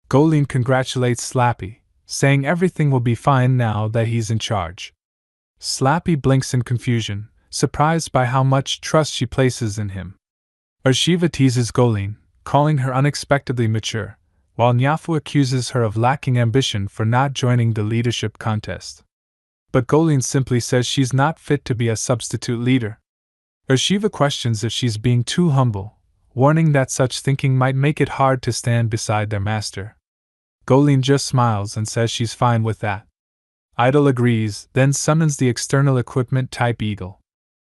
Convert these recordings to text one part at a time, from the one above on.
Golin congratulates Slappy, saying everything will be fine now that he's in charge. Slappy blinks in confusion, surprised by how much trust she places in him. Urshiva teases Golin, calling her unexpectedly mature, while Nyafu accuses her of lacking ambition for not joining the leadership contest. But Golin simply says she's not fit to be a substitute leader. Urshiva questions if she's being too humble, warning that such thinking might make it hard to stand beside their master. Golin just smiles and says she's fine with that. Idol agrees, then summons the external equipment type Eagle.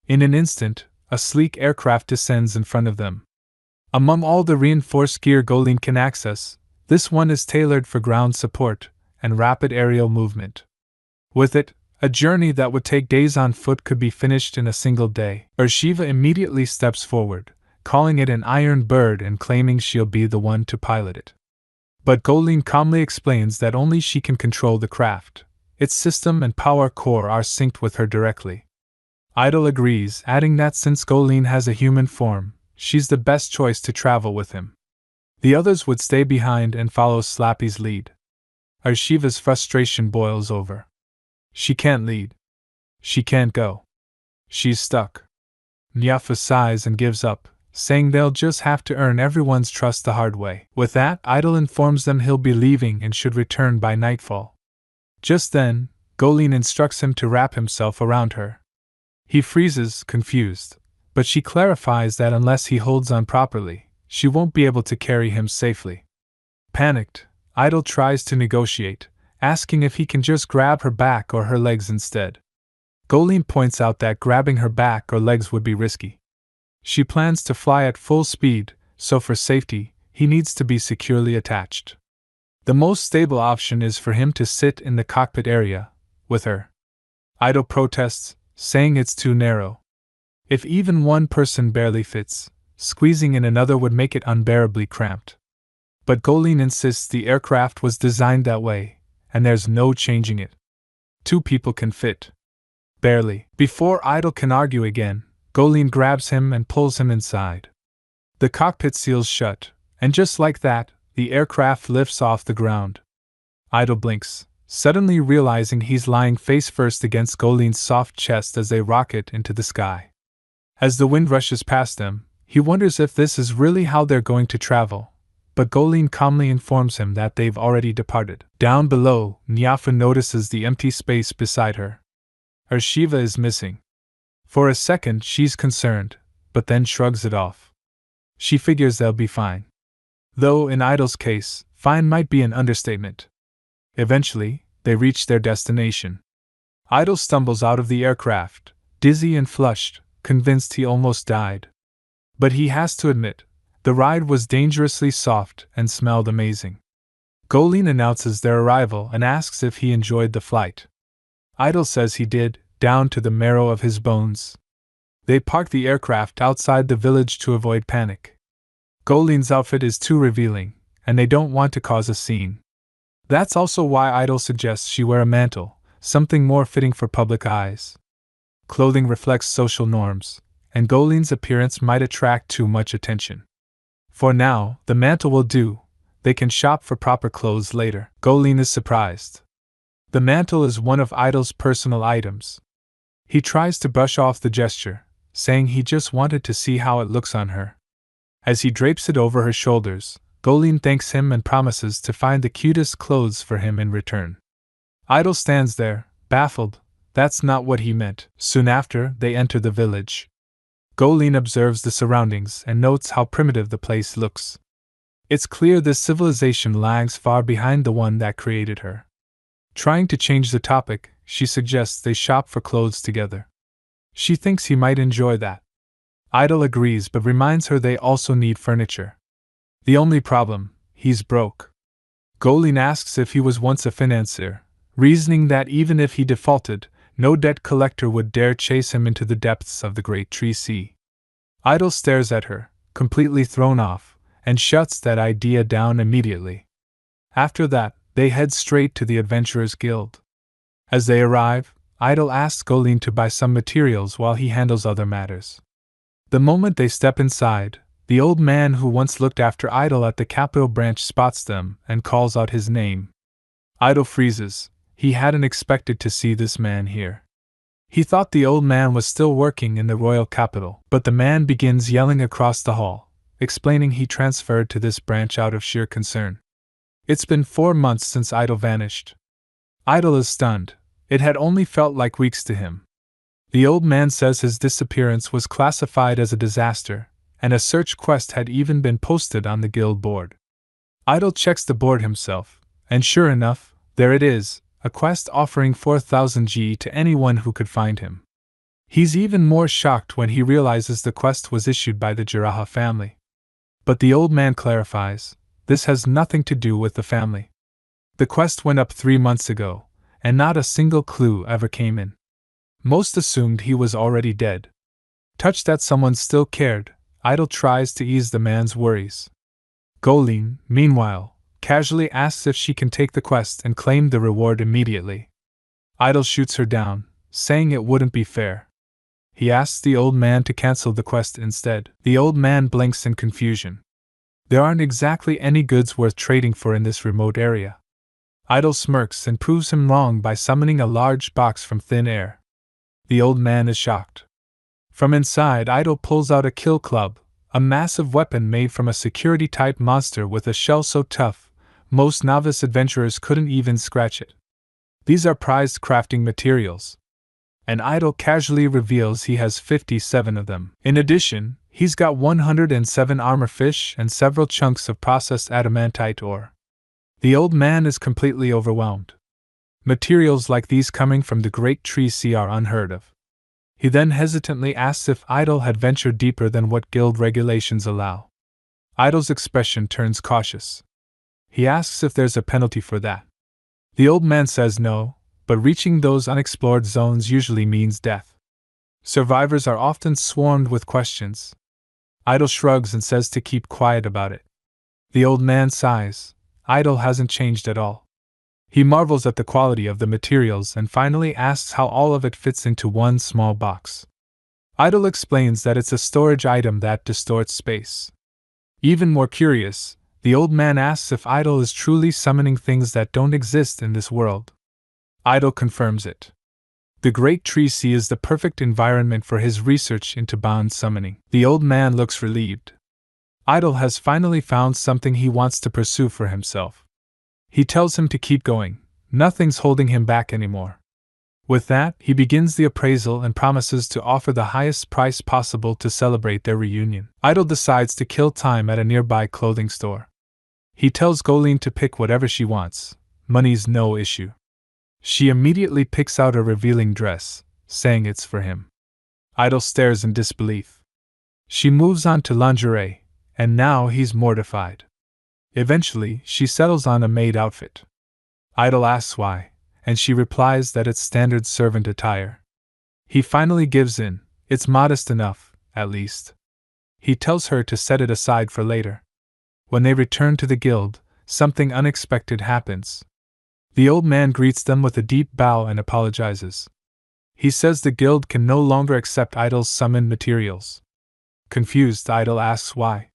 In an instant, a sleek aircraft descends in front of them. Among all the reinforced gear Golin can access, this one is tailored for ground support and rapid aerial movement. With it, a journey that would take days on foot could be finished in a single day. Urshiva immediately steps forward, calling it an iron bird and claiming she'll be the one to pilot it. But Golin calmly explains that only she can control the craft. Its system and power core are synced with her directly. Idol agrees, adding that since Golin has a human form, she's the best choice to travel with him. The others would stay behind and follow Slappy's lead. Urshiva's frustration boils over. She can't lead. She can't go. She's stuck. Nyafu sighs and gives up, saying they'll just have to earn everyone's trust the hard way. With that, Idol informs them he'll be leaving and should return by nightfall. Just then, Golin instructs him to wrap himself around her. He freezes, confused, but she clarifies that unless he holds on properly, she won't be able to carry him safely. Panicked, Idol tries to negotiate, asking if he can just grab her back or her legs instead. Golin points out that grabbing her back or legs would be risky. She plans to fly at full speed, so for safety, he needs to be securely attached. The most stable option is for him to sit in the cockpit area, with her. Idol protests, saying it's too narrow. If even one person barely fits, squeezing in another would make it unbearably cramped. But Golin insists the aircraft was designed that way, and there's no changing it. 2 people can fit. Barely. Before Idol can argue again, Golin grabs him and pulls him inside. The cockpit seals shut, and just like that, the aircraft lifts off the ground. Idol blinks, suddenly realizing he's lying face first against Golin's soft chest as they rocket into the sky. As the wind rushes past them, he wonders if this is really how they're going to travel, but Golin calmly informs him that they've already departed. Down below, Nyafu notices the empty space beside her. Urshiva is missing. For a second she's concerned, but then shrugs it off. She figures they'll be fine. Though in Idol's case, fine might be an understatement. Eventually, they reach their destination. Idol stumbles out of the aircraft, dizzy and flushed, convinced he almost died. But he has to admit, the ride was dangerously soft and smelled amazing. Golin announces their arrival and asks if he enjoyed the flight. Idol says he did, down to the marrow of his bones. They park the aircraft outside the village to avoid panic. Golin's outfit is too revealing, and they don't want to cause a scene. That's also why Idol suggests she wear a mantle, something more fitting for public eyes. Clothing reflects social norms, and Golin's appearance might attract too much attention. For now, the mantle will do. They can shop for proper clothes later. Golin is surprised. The mantle is one of Idol's personal items. He tries to brush off the gesture, saying he just wanted to see how it looks on her. As he drapes it over her shoulders, Golin thanks him and promises to find the cutest clothes for him in return. Idol stands there, baffled. That's not what he meant. Soon after, they enter the village. Golin observes the surroundings and notes how primitive the place looks. It's clear this civilization lags far behind the one that created her. Trying to change the topic, she suggests they shop for clothes together. She thinks he might enjoy that. Idol agrees but reminds her they also need furniture. The only problem, he's broke. Golin asks if he was once a financier, reasoning that even if he defaulted, no debt collector would dare chase him into the depths of the Great Tree Sea. Idol stares at her, completely thrown off, and shuts that idea down immediately. After that, they head straight to the Adventurers Guild. As they arrive, Idol asks Golin to buy some materials while he handles other matters. The moment they step inside, The old man who once looked after Idle at the Capital branch spots them and calls out his name. Idle freezes. He hadn't expected to see this man here. He thought the old man was still working in the Royal Capital, but the man begins yelling across the hall, explaining he transferred to this branch out of sheer concern. It's been 4 months since Idle vanished. Idle is stunned. It had only felt like weeks to him. The old man says his disappearance was classified as a disaster, and a search quest had even been posted on the guild board. Idle checks the board himself, and sure enough, there it is, a quest offering 4,000 G to anyone who could find him. He's even more shocked when he realizes the quest was issued by the Jiraha family. But the old man clarifies, this has nothing to do with the family. The quest went up 3 months ago, and not a single clue ever came in. Most assumed he was already dead. Touched that someone still cared, Idle tries to ease the man's worries. Golene, meanwhile, casually asks if she can take the quest and claim the reward immediately. Idle shoots her down, saying it wouldn't be fair. He asks the old man to cancel the quest instead. The old man blinks in confusion. There aren't exactly any goods worth trading for in this remote area. Idle smirks and proves him wrong by summoning a large box from thin air. The old man is shocked. From inside, Idle pulls out a kill club, a massive weapon made from a security-type monster with a shell so tough, most novice adventurers couldn't even scratch it. These are prized crafting materials. And Idle casually reveals he has 57 of them. In addition, he's got 107 armor fish and several chunks of processed adamantite ore. The old man is completely overwhelmed. Materials like these coming from the Great Tree Sea are unheard of. He then hesitantly asks if Idle had ventured deeper than what guild regulations allow. Idle's expression turns cautious. He asks if there's a penalty for that. The old man says no, but reaching those unexplored zones usually means death. Survivors are often swarmed with questions. Idle shrugs and says to keep quiet about it. The old man sighs. Idle hasn't changed at all. He marvels at the quality of the materials and finally asks how all of it fits into one small box. Idle explains that it's a storage item that distorts space. Even more curious, the old man asks if Idle is truly summoning things that don't exist in this world. Idle confirms it. The Great Tree Sea is the perfect environment for his research into bond summoning. The old man looks relieved. Idle has finally found something he wants to pursue for himself. He tells him to keep going, nothing's holding him back anymore. With that, he begins the appraisal and promises to offer the highest price possible to celebrate their reunion. Idle decides to kill time at a nearby clothing store. He tells Golene to pick whatever she wants, money's no issue. She immediately picks out a revealing dress, saying it's for him. Idle stares in disbelief. She moves on to lingerie, and now he's mortified. Eventually, she settles on a maid outfit. Idle asks why, and she replies that it's standard servant attire. He finally gives in, it's modest enough, at least. He tells her to set it aside for later. When they return to the guild, something unexpected happens. The old man greets them with a deep bow and apologizes. He says the guild can no longer accept Idle's summoned materials. Confused, Idle asks why.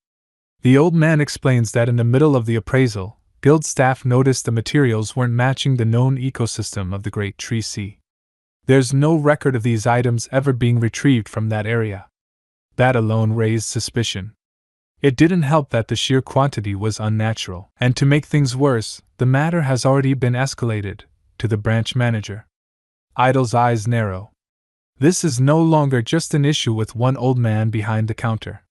The old man explains that in the middle of the appraisal, guild staff noticed the materials weren't matching the known ecosystem of the Great Tree Sea. There's no record of these items ever being retrieved from that area. That alone raised suspicion. It didn't help that the sheer quantity was unnatural, and to make things worse, the matter has already been escalated to the branch manager. Idle's eyes narrow. This is no longer just an issue with one old man behind the counter.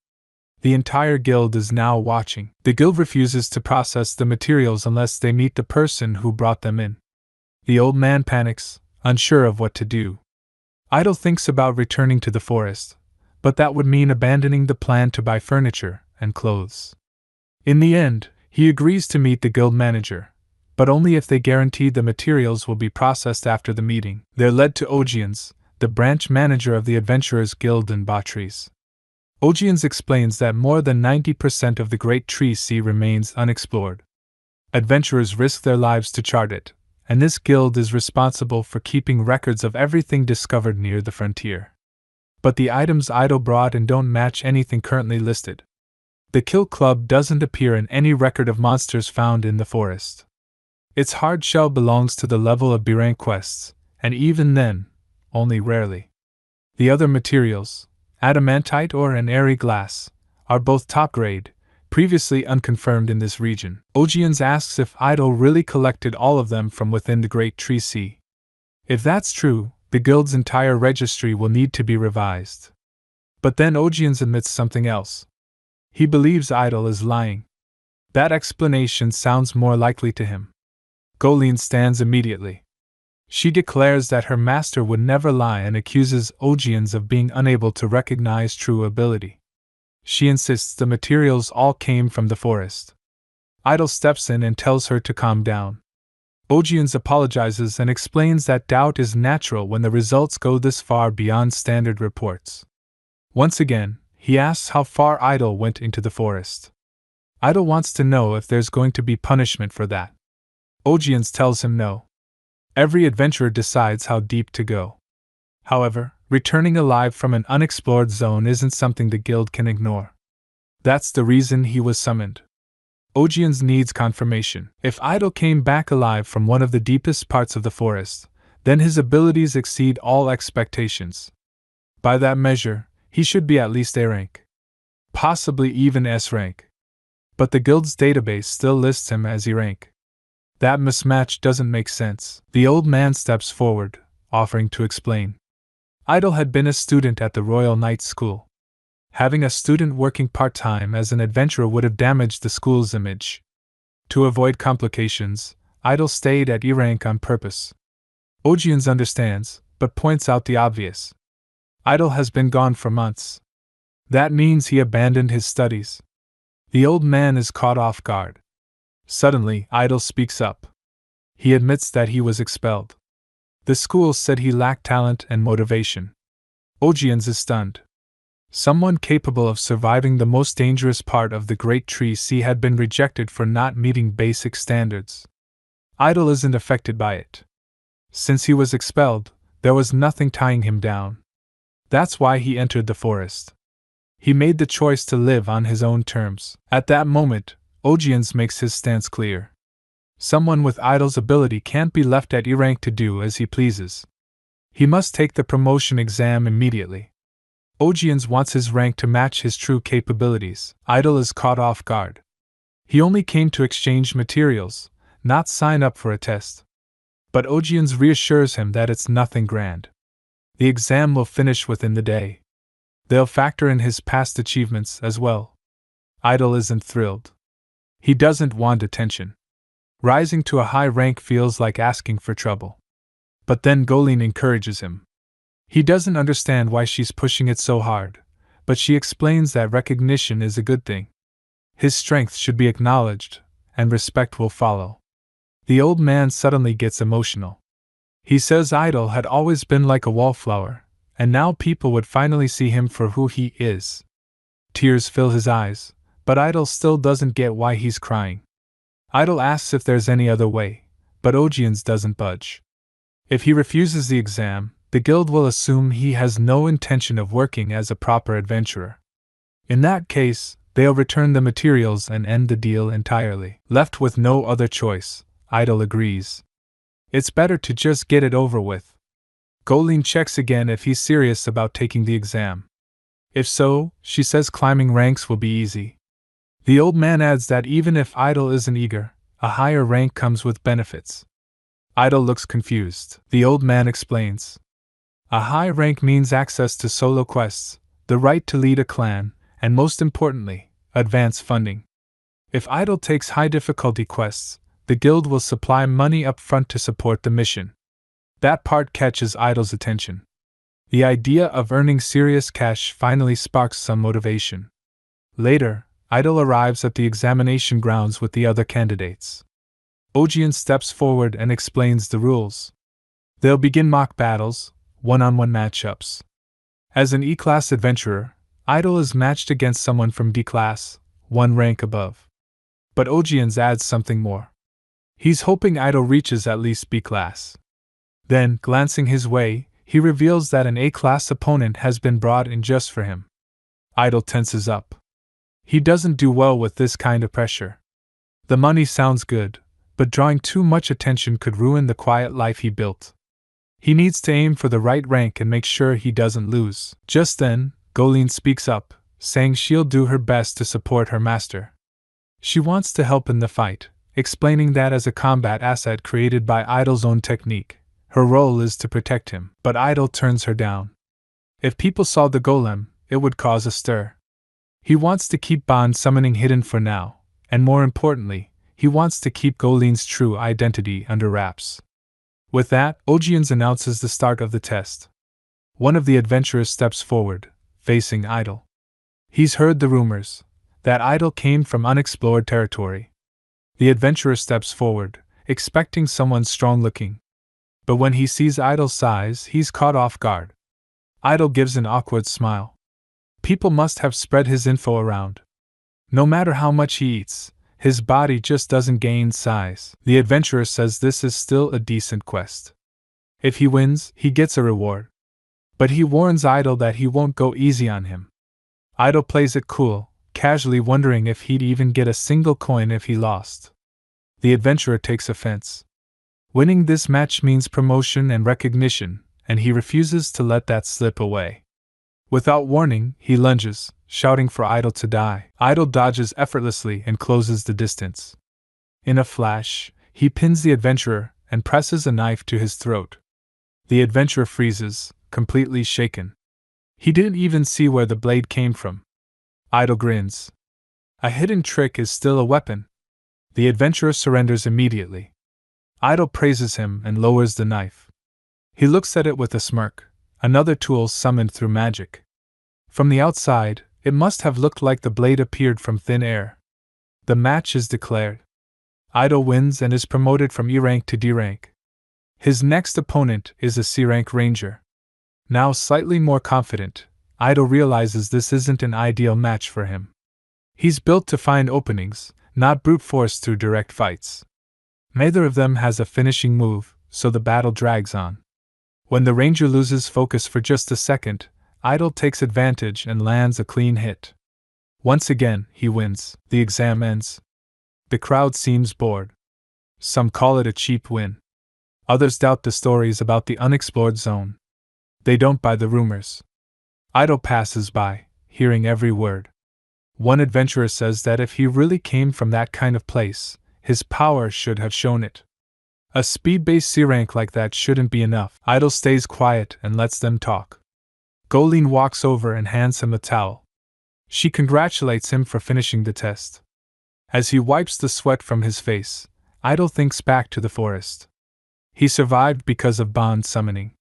The entire guild is now watching. The guild refuses to process the materials unless they meet the person who brought them in. The old man panics, unsure of what to do. Idle thinks about returning to the forest, but that would mean abandoning the plan to buy furniture and clothes. In the end, he agrees to meet the guild manager, but only if they guarantee the materials will be processed after the meeting. They're led to Ogians, the branch manager of the Adventurers Guild in Batris. Ogians explains that more than 90% of the Great Tree Sea remains unexplored. Adventurers risk their lives to chart it, and this guild is responsible for keeping records of everything discovered near the frontier. But the items Idle brought in don't match anything currently listed. The Kill Club doesn't appear in any record of monsters found in the forest. Its hard shell belongs to the level of B-rank quests, and even then, only rarely. The other materials, adamantite ore and airy glass, are both top grade, previously unconfirmed in this region. Ogiens asks if Idol really collected all of them from within the Great Tree Sea. If that's true, the guild's entire registry will need to be revised. But then Ogiens admits something else. He believes Idol is lying. That explanation sounds more likely to him. Golene stands immediately. She declares that her master would never lie and accuses Ogiens of being unable to recognize true ability. She insists the materials all came from the forest. Idol steps in and tells her to calm down. Ogiens apologizes and explains that doubt is natural when the results go this far beyond standard reports. Once again, he asks how far Idol went into the forest. Idol wants to know if there's going to be punishment for that. Ogiens tells him no. Every adventurer decides how deep to go. However, returning alive from an unexplored zone isn't something the guild can ignore. That's the reason he was summoned. Ogiens needs confirmation. If Idol came back alive from one of the deepest parts of the forest, then his abilities exceed all expectations. By that measure, he should be at least A rank. Possibly even S rank. But the guild's database still lists him as E rank. That mismatch doesn't make sense. The old man steps forward, offering to explain. Idol had been a student at the Royal Knights School. Having a student working part-time as an adventurer would have damaged the school's image. To avoid complications, Idol stayed at E rank on purpose. Ogiens understands, but points out the obvious. Idol has been gone for months. That means he abandoned his studies. The old man is caught off guard. Suddenly, Idol speaks up. He admits that he was expelled. The school said he lacked talent and motivation. Ogiens is stunned. Someone capable of surviving the most dangerous part of the Great Tree Sea had been rejected for not meeting basic standards. Idol isn't affected by it. Since he was expelled, there was nothing tying him down. That's why he entered the forest. He made the choice to live on his own terms. At that moment, Ogiens makes his stance clear. Someone with Idol's ability can't be left at E rank to do as he pleases. He must take the promotion exam immediately. Ogiens wants his rank to match his true capabilities. Idol is caught off guard. He only came to exchange materials, not sign up for a test. But Ogiens reassures him that it's nothing grand. The exam will finish within the day. They'll factor in his past achievements as well. Idol isn't thrilled. He doesn't want attention. Rising to a high rank feels like asking for trouble. But then Golene encourages him. He doesn't understand why she's pushing it so hard, but she explains that recognition is a good thing. His strength should be acknowledged, and respect will follow. The old man suddenly gets emotional. He says Idol had always been like a wallflower, and now people would finally see him for who he is. Tears fill his eyes, but Idol still doesn't get why he's crying. Idol asks if there's any other way, but Ogiens doesn't budge. If he refuses the exam, the guild will assume he has no intention of working as a proper adventurer. In that case, they'll return the materials and end the deal entirely. Left with no other choice, Idol agrees. It's better to just get it over with. Golene checks again if he's serious about taking the exam. If so, she says climbing ranks will be easy. The old man adds that even if Idol isn't eager, a higher rank comes with benefits. Idol looks confused. The old man explains. A high rank means access to solo quests, the right to lead a clan, and most importantly, advance funding. If Idol takes high difficulty quests, the guild will supply money up front to support the mission. That part catches Idol's attention. The idea of earning serious cash finally sparks some motivation. Later, Idol arrives at the examination grounds with the other candidates. Ogiens steps forward and explains the rules. They'll begin mock battles, one-on-one matchups. As an E-class adventurer, Idol is matched against someone from D-class, one rank above. But Ogiens adds something more. He's hoping Idol reaches at least B-class. Then, glancing his way, he reveals that an A-class opponent has been brought in just for him. Idol tenses up. He doesn't do well with this kind of pressure. The money sounds good, but drawing too much attention could ruin the quiet life he built. He needs to aim for the right rank and make sure he doesn't lose. Just then, Golin speaks up, saying she'll do her best to support her master. She wants to help in the fight, explaining that as a combat asset created by Idol's own technique, her role is to protect him. But Idol turns her down. If people saw the golem, it would cause a stir. He wants to keep bond summoning hidden for now, and more importantly, he wants to keep Golin's true identity under wraps. With that, Ogians announces the start of the test. One of the adventurers steps forward, facing Idol. He's heard the rumors that Idol came from unexplored territory. The adventurer steps forward, expecting someone strong-looking. But when he sees Idol's size, he's caught off guard. Idol gives an awkward smile. People must have spread his info around. No matter how much he eats, his body just doesn't gain size. The adventurer says this is still a decent quest. If he wins, he gets a reward. But he warns Idol that he won't go easy on him. Idol plays it cool, casually wondering if he'd even get a single coin if he lost. The adventurer takes offense. Winning this match means promotion and recognition, and he refuses to let that slip away. Without warning, he lunges, shouting for Idol to die. Idol dodges effortlessly and closes the distance. In a flash, he pins the adventurer and presses a knife to his throat. The adventurer freezes, completely shaken. He didn't even see where the blade came from. Idol grins. A hidden trick is still a weapon. The adventurer surrenders immediately. Idol praises him and lowers the knife. He looks at it with a smirk, another tool summoned through magic. From the outside, it must have looked like the blade appeared from thin air. The match is declared. Idol wins and is promoted from E rank to D rank. His next opponent is a C rank ranger. Now slightly more confident, Idol realizes this isn't an ideal match for him. He's built to find openings, not brute force through direct fights. Neither of them has a finishing move, so the battle drags on. When the ranger loses focus for just a second, Idol takes advantage and lands a clean hit. Once again, he wins. The exam ends. The crowd seems bored. Some call it a cheap win. Others doubt the stories about the unexplored zone. They don't buy the rumors. Idol passes by, hearing every word. One adventurer says that if he really came from that kind of place, his power should have shown it. A speed-based C rank like that shouldn't be enough. Idol stays quiet and lets them talk. Golin walks over and hands him a towel. She congratulates him for finishing the test. As he wipes the sweat from his face, Idol thinks back to the forest. He survived because of bond summoning.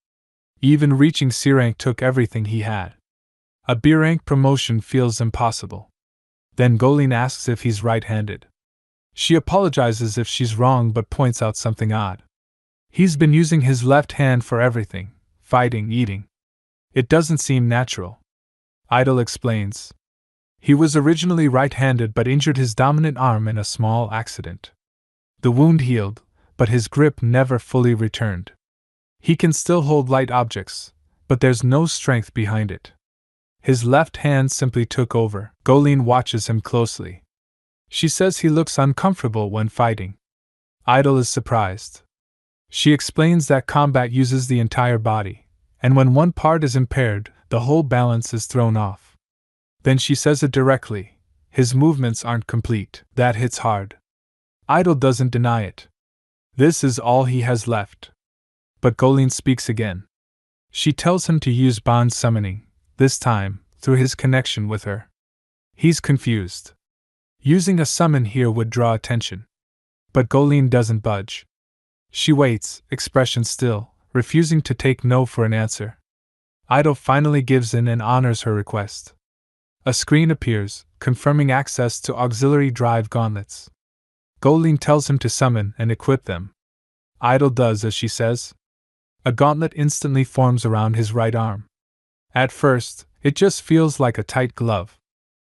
Even reaching C rank took everything he had. A B rank promotion feels impossible. Then Golin asks if he's right-handed. She apologizes if she's wrong but points out something odd. He's been using his left hand for everything, fighting, eating. It doesn't seem natural. Idol explains. He was originally right-handed but injured his dominant arm in a small accident. The wound healed, but his grip never fully returned. He can still hold light objects, but there's no strength behind it. His left hand simply took over. Golin watches him closely. She says he looks uncomfortable when fighting. Idol is surprised. She explains that combat uses the entire body, and when one part is impaired, the whole balance is thrown off. Then she says it directly. His movements aren't complete. That hits hard. Idol doesn't deny it. This is all he has left. But Golin speaks again. She tells him to use bond summoning, this time, through his connection with her. He's confused. Using a summon here would draw attention. But Golin doesn't budge. She waits, expression still, refusing to take no for an answer. Idol finally gives in and honors her request. A screen appears, confirming access to auxiliary drive gauntlets. Golin tells him to summon and equip them. Idol does as she says. A gauntlet instantly forms around his right arm. At first, it just feels like a tight glove.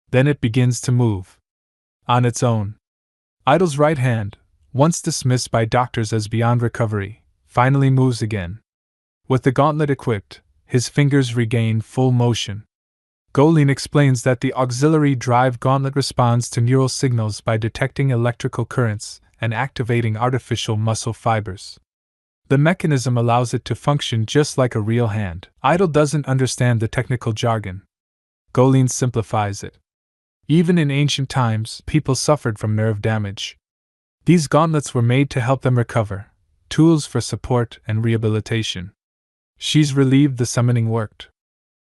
Then it begins to move. On its own. Idol's right hand, once dismissed by doctors as beyond recovery, finally moves again. With the gauntlet equipped, his fingers regain full motion. Golin explains that the auxiliary drive gauntlet responds to neural signals by detecting electrical currents and activating artificial muscle fibers. The mechanism allows it to function just like a real hand. Idol doesn't understand the technical jargon. Golin simplifies it. Even in ancient times, people suffered from nerve damage. These gauntlets were made to help them recover, tools for support and rehabilitation. She's relieved the summoning worked.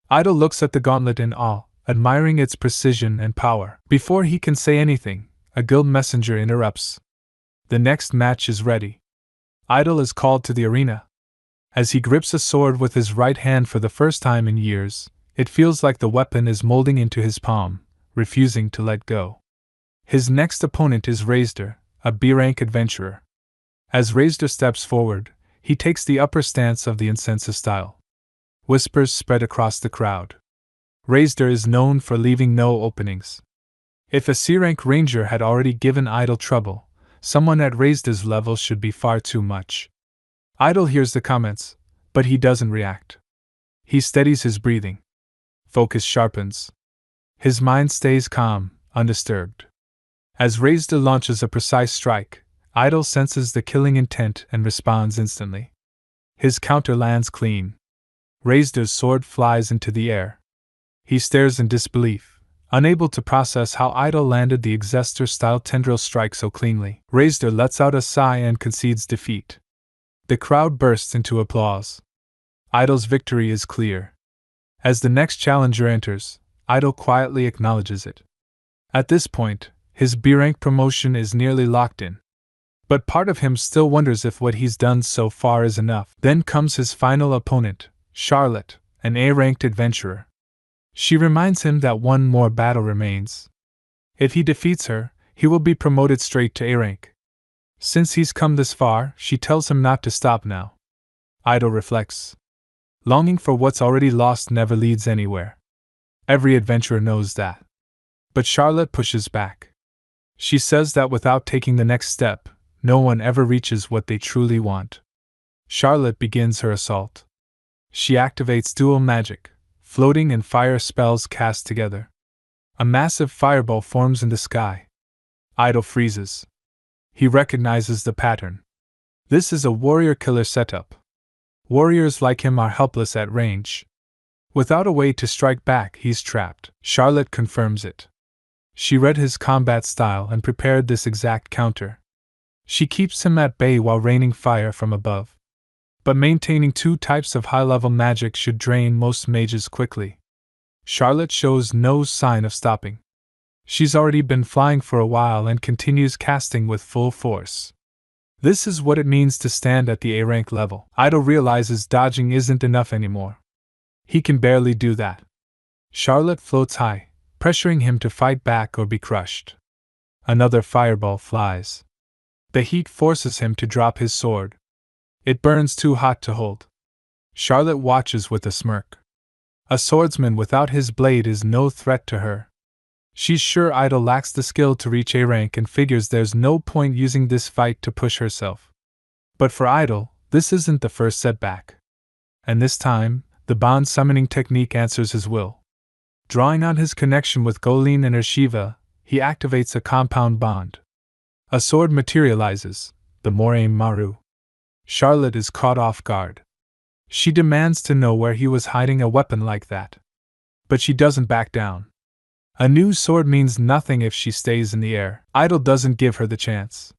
Idol looks at the gauntlet in awe, admiring its precision and power. Before he can say anything, a guild messenger interrupts. The next match is ready. Idol is called to the arena. As he grips a sword with his right hand for the first time in years, it feels like the weapon is molding into his palm, refusing to let go. His next opponent is Raisder, a B-rank adventurer. As Raisder steps forward, he takes the upper stance of the Incensa style. Whispers spread across the crowd. Raisder is known for leaving no openings. If a C-rank ranger had already given Idol trouble, someone at Raisder's level should be far too much. Idol hears the comments, but he doesn't react. He steadies his breathing. Focus sharpens. His mind stays calm, undisturbed. As Raisder launches a precise strike, Idol senses the killing intent and responds instantly. His counter lands clean. Raisder's sword flies into the air. He stares in disbelief, unable to process how Idol landed the Exester-style tendril strike so cleanly. Raisder lets out a sigh and concedes defeat. The crowd bursts into applause. Idol's victory is clear. As the next challenger enters, Idol quietly acknowledges it. At this point, his B-rank promotion is nearly locked in. But part of him still wonders if what he's done so far is enough. Then comes his final opponent, Charlotte, an A-ranked adventurer. She reminds him that one more battle remains. If he defeats her, he will be promoted straight to A-rank. Since he's come this far, she tells him not to stop now. Idol reflects. Longing for what's already lost never leads anywhere. Every adventurer knows that. But Charlotte pushes back. She says that without taking the next step, no one ever reaches what they truly want. Charlotte begins her assault. She activates dual magic, floating and fire spells cast together. A massive fireball forms in the sky. Idol freezes. He recognizes the pattern. This is a warrior-killer setup. Warriors like him are helpless at range. Without a way to strike back, he's trapped. Charlotte confirms it. She read his combat style and prepared this exact counter. She keeps him at bay while raining fire from above. But maintaining two types of high-level magic should drain most mages quickly. Charlotte shows no sign of stopping. She's already been flying for a while and continues casting with full force. This is what it means to stand at the A-rank level. Idol realizes dodging isn't enough anymore. He can barely do that. Charlotte floats high, pressuring him to fight back or be crushed. Another fireball flies. The heat forces him to drop his sword. It burns too hot to hold. Charlotte watches with a smirk. A swordsman without his blade is no threat to her. She's sure Idol lacks the skill to reach A rank and figures there's no point using this fight to push herself. But for Idol, this isn't the first setback. And this time, the bond summoning technique answers his will. Drawing on his connection with Golin and Urshiva, he activates a compound bond. A sword materializes, the Moraine Maru. Charlotte is caught off guard. She demands to know where he was hiding a weapon like that. But she doesn't back down. A new sword means nothing if she stays in the air. Idol doesn't give her the chance.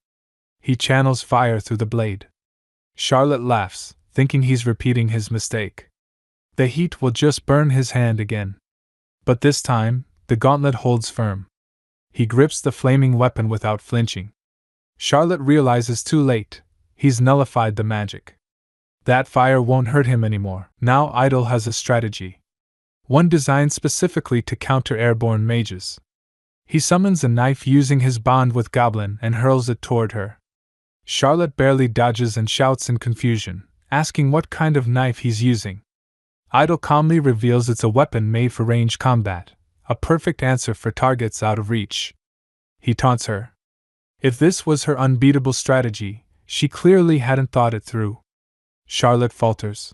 He channels fire through the blade. Charlotte laughs, thinking he's repeating his mistake. The heat will just burn his hand again. But this time, the gauntlet holds firm. He grips the flaming weapon without flinching. Charlotte realizes too late, he's nullified the magic. That fire won't hurt him anymore. Now Idol has a strategy. One designed specifically to counter airborne mages. He summons a knife using his bond with Goblin and hurls it toward her. Charlotte barely dodges and shouts in confusion, asking what kind of knife he's using. Idol calmly reveals it's a weapon made for range combat, a perfect answer for targets out of reach. He taunts her. If this was her unbeatable strategy, she clearly hadn't thought it through. Charlotte falters.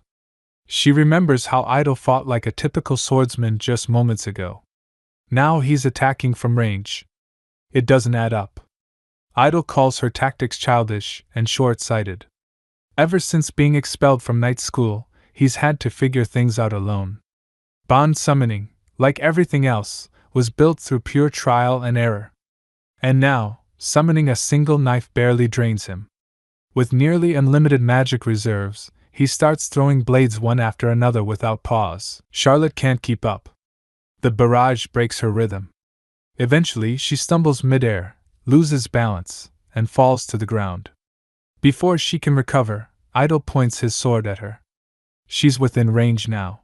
She remembers how Idol fought like a typical swordsman just moments ago. Now he's attacking from range. It doesn't add up. Idol calls her tactics childish and short-sighted. Ever since being expelled from night school, he's had to figure things out alone. Bond summoning, like everything else, was built through pure trial and error. And now, summoning a single knife barely drains him. With nearly unlimited magic reserves, he starts throwing blades one after another without pause. Charlotte can't keep up. The barrage breaks her rhythm. Eventually, she stumbles midair, loses balance, and falls to the ground. Before she can recover, Idol points his sword at her. She's within range now.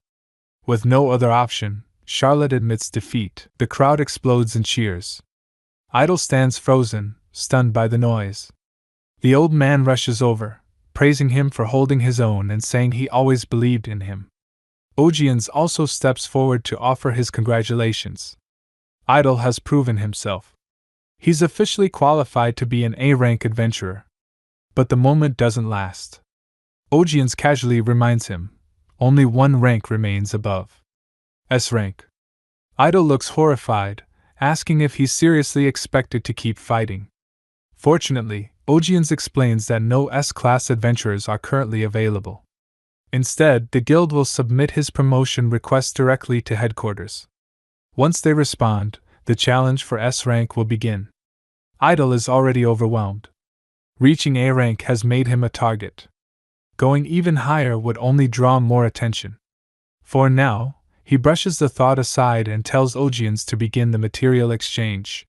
With no other option, Charlotte admits defeat. The crowd explodes in cheers. Idol stands frozen, stunned by the noise. The old man rushes over, praising him for holding his own and saying he always believed in him. Ogiens also steps forward to offer his congratulations. Idol has proven himself. He's officially qualified to be an A-rank adventurer. But the moment doesn't last. Ogiens casually reminds him, only one rank remains above S rank. Idol looks horrified, asking if he's seriously expected to keep fighting. Fortunately, Ogiens explains that no S-class adventurers are currently available. Instead, the guild will submit his promotion request directly to headquarters. Once they respond, the challenge for S rank will begin. Idol is already overwhelmed. Reaching A rank has made him a target. Going even higher would only draw more attention. For now, he brushes the thought aside and tells Ogiens to begin the material exchange.